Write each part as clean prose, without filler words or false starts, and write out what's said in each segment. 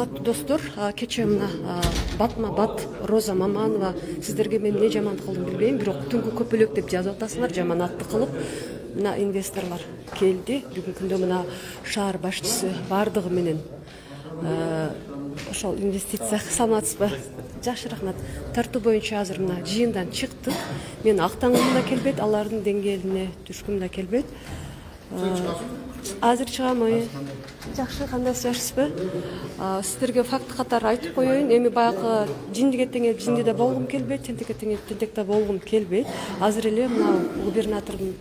Урматтуу достор, кече мына батма бат Роза Маманова сиздерге мен эмне жамандык кылдым билбейм, бирок түнгү көпөлөк деп жазып атасыңар, жаманатты кылып. Мына инвесторлор келди. Бүгүнкү күндө мына шаар башчысы бардыгы менен ошол инвестиция саламатсызбы? Жакшы, рахмат. Тартуу боюнча азыр мына жыйындан чыктык. Мен актангым да келбейт, алардын деңгээлине түшкүм да келбейт. Азыр чыгам. Жакшы, кандайсыз, жакшысызбы? Сиздерге факт катары айтып коеюн. Эми баягы жиндиге теңеп жиндиде болгум келбейт, тентекке теңеп тентекте болгум келбейт. Азыр эле мына губернатордун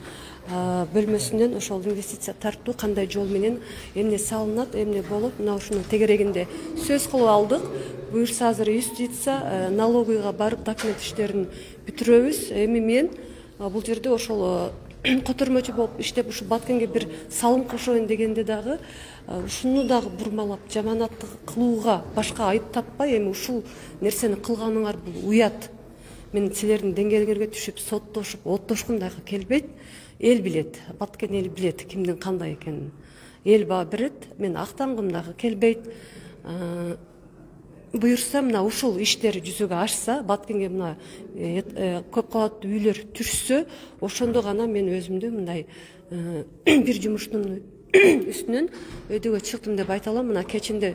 бөлмөсүнөн ошол инвестиция тартуу кандай жол менен эмне салынат, эмне болот, мына ушунун тегерегинде сөз кылып алдык. Буюрса азыр юстиция, налоговыйга барып документ иштерин бүтүрөбүз. Эми мен бул жерде ошол котормочу болуп иштеп ушу Баткенге бир салым кошоюн дегенде дагы ушуну дагы бурмалап жаманаттык кылууга башка айып таппай, эми ушул нерсени кылганыңар бул уят. Мен силердин деңгээлиңерге түшүп соттошуп оттошкум дагы келбейт. Эл билет, Баткен эл билет кимдин кандай экенин. Эл баа берет, мен актангым дагы келбейт. Буюрса мына ушул иштер жүзөгө ашса, Баткенге мына көп кабаттуу үйлөр түшсө, ошондо гана мен өзүмдү мындай бир жумуштун үстүнөн өйдөгө чыктым деп айта алам. Мына кечинде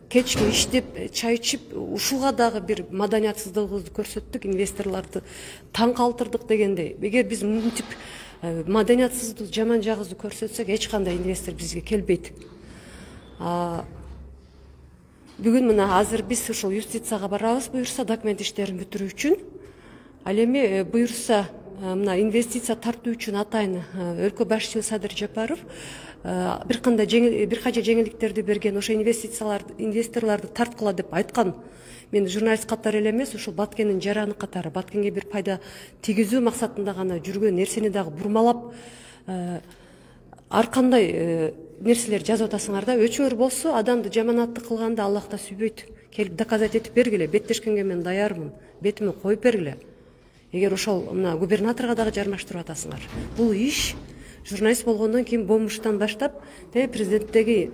кечки иштеп, чай ичип, ушуга дагы бир маданиятсыздыгыбызды көрсөттүк, инвесторлорду таң калтырдык дегендей. Эгер биз мынтип маданиятсыздык жаман жагыбызды көрсөтсөк, эч кандай инвестор бизге келбейт. Бүгүн мына азыр биз ушул юстицияга барабыз, буюрса документ иштерин бүтүрүү үчүн. Ал эми буюрса мына инвестиция тартуу үчүн атайын өлкө башчысы Садыр Жапаров бир канча жеңилдиктерди берген, ошо инвесторлорду тарткыла деп айткан. Мен журналист катары эле эмес, ушул Баткендин жараны катары, Баткенге бир пайда тийгизүү максатында гана жүргөн нерсени дагы бурмалап ар кандай нерселер жазып атасыңар да. Өчүңөр болсо, адамды жаманатты кылганды Аллах да сүйбөйт. Келип доказать этип бергиле, беттешкенге мен даярмын, бетиме коюп бергиле. Эгер ошол мына губернаторго дагы жармаштырып атасыңар. Бул иш журналист болгондон кийин бомуштан баштап президенттеги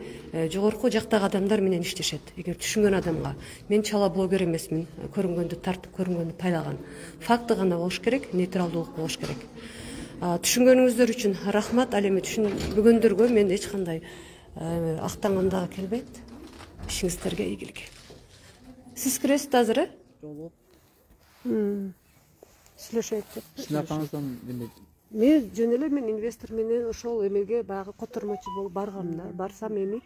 жогорку жактагы адамдар менен иштешет. Эгер түшүнгөн адамга, мен чала блогер эмесмин, көрүнгөндү тартып, көрүнгөндү пайлаган. Факты гана болуш керек, нейтралдуулук болуш керек. Түшүнгөнүңүздөр үчүн рахмат. Ал эми түшүнбөгөндөргө мен эч кандай актангым дагы келбейт. Ишиңиздерге ийгилик. Сиз киресиз азыр, Жолуп. Сүйлөшөйт деп. Сынакаңыздан деме. Мен жөн эле мен инвестор менен ошол эмеге баягы котормочу болуп баргам да. Барсам эми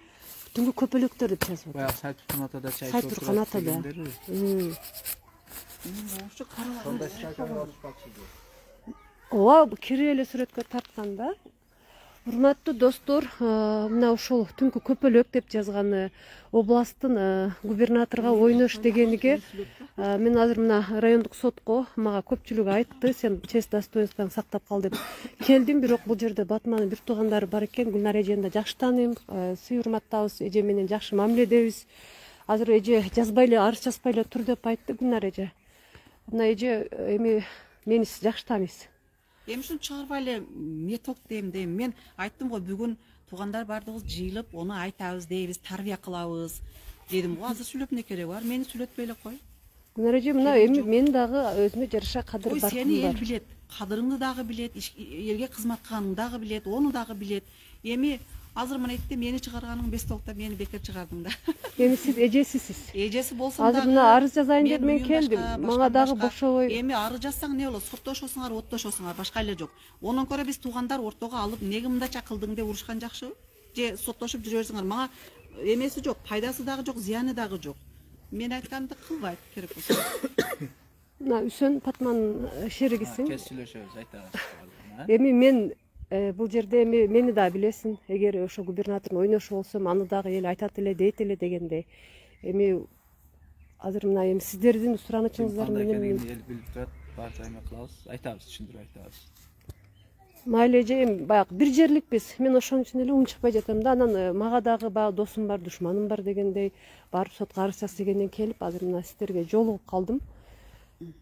түнгү көпөлөктөр деп жазып атат. Баягы сайт канатада чай Сайт канатада. Ооба, кире эле сүрөткө тарткан да. Урматтуу достор, мына ушул түнкү көпөлөк деп жазганы областтын губернаторго ойнош дегениге мен азыр мына райондук сотко мага көпчүлүк айтты, сен честь достоинствоң сактап кал деп келдим. Бирок бул жерде Батманын бир туугандары бар экен. Гүлнар эжени да жакшы тааныйм, сый урматтабыз, эже менен жакшы мамиледебиз. Азыр эже жазбай эле, арыз жазбай эле тур деп айтты Гүлнар эже. Мына эже эми мени сиз жакшы тааныйсыз. Эми ушуну чыгарбай эле метод дейм. Мен айттым го, бүгүн туугандар бардыгыбыз жыйылып, ону айтабыз дейбиз, тарбия кылабыз дедим го. Азыр сүйлөп эмне кереги бар? Мени сүйлөтпөй эле кой. Гүлнар эже, мына эми мен дагы өзүмө жараша кадыр бар. Сени эл билет, кадырыңды дагы билет, элге кызмат кылганыңды дагы билет, ону дагы билет. Эми азыр мына айтты, мени чыгарганың бес толкта мени бекер чыгардың да. Эми сиз эжесисиз. Эжеси болсом дагы. Азыр мына арыз жазайын деп мен келдим. Мага дагы бошобой. Эми арыз жазсаң не болот? Соттошосуңар, оттошосуңар, башка эле жок. Онун көрө биз туугандар ортого алып, неге мындайча кылдың деп урушкан жакшыбы? Же соттошуп жүрө берсиңер. Мага эмеси жок, пайдасы дагы жок, зыяны дагы жок. Мен айтканды кылбайт керек болсо. Мына Үсөн Патманын шеригисиң. Кез сүйлөшөбүз, айтабыз. Эми мен бул жерде эми мени да билесиң. Эгер ошо губернатордун ойношу болсом, аны дагы эл айтат эле, дейт эле дегендей. Эми азыр мына эми сиздердин суранычыңыздар менен эл билип турат, барча эме кылабыз, айтабыз, түшүндүрүп айтабыз. Майли эже, эми баягы бир жерликпиз. Мен ошон үчүн эле унчукпай жатам да. Анан мага дагы баягы досум бар, душманым бар дегендей барып сотко арыз жаз дегенден келип, азыр мына сиздерге жолугуп калдым.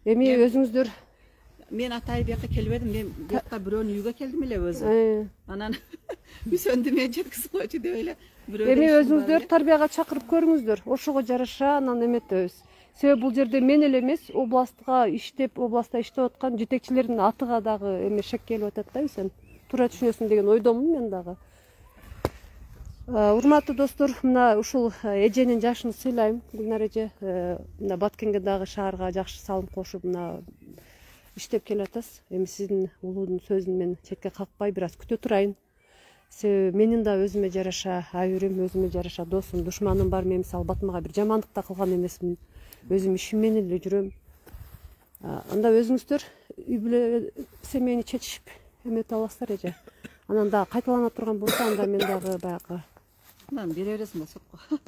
Эми өзүңүздөр мен атайын бияка келбедим, мен бияка бирөөнүн үйгө келдим эле өзү. Анан үсөндү мен жеткизип койчу деп эле бирөө. Эми өзүңүздөр тарбияга чакырып көрүңүздөр. Ошого жараша анан эметебиз. Себеби бул жерде мен эле эмес, областта иштеп аткан жетекчилердин атыга дагы эме шек келип атат да, сен туура түшүнөсүң деген ойдомун мен дагы. Урматтуу достор, мына ушул эженин жашын сыйлайм. Гүлнар эже мына Баткенге дагы шаарга жакшы салым кошуп мына иштеп келатасыз. Эми сиздин улуунун сөзүн мен четке какпай бир аз күтө турайын. Себеби менин да өзүмө жараша айырым, өзүмө жараша досум, душманым бар. Мен мисалы Батмага бир жамандык да кылган эмесмин. Өзүм ишим менен эле жүрөм. Анда өзүңүздөр үй бүлө семейни чечишип эметип аласыздар эже. Анан дагы кайталана турган болсо анда мен дагы баягы Мен бире бересиң ба сотко.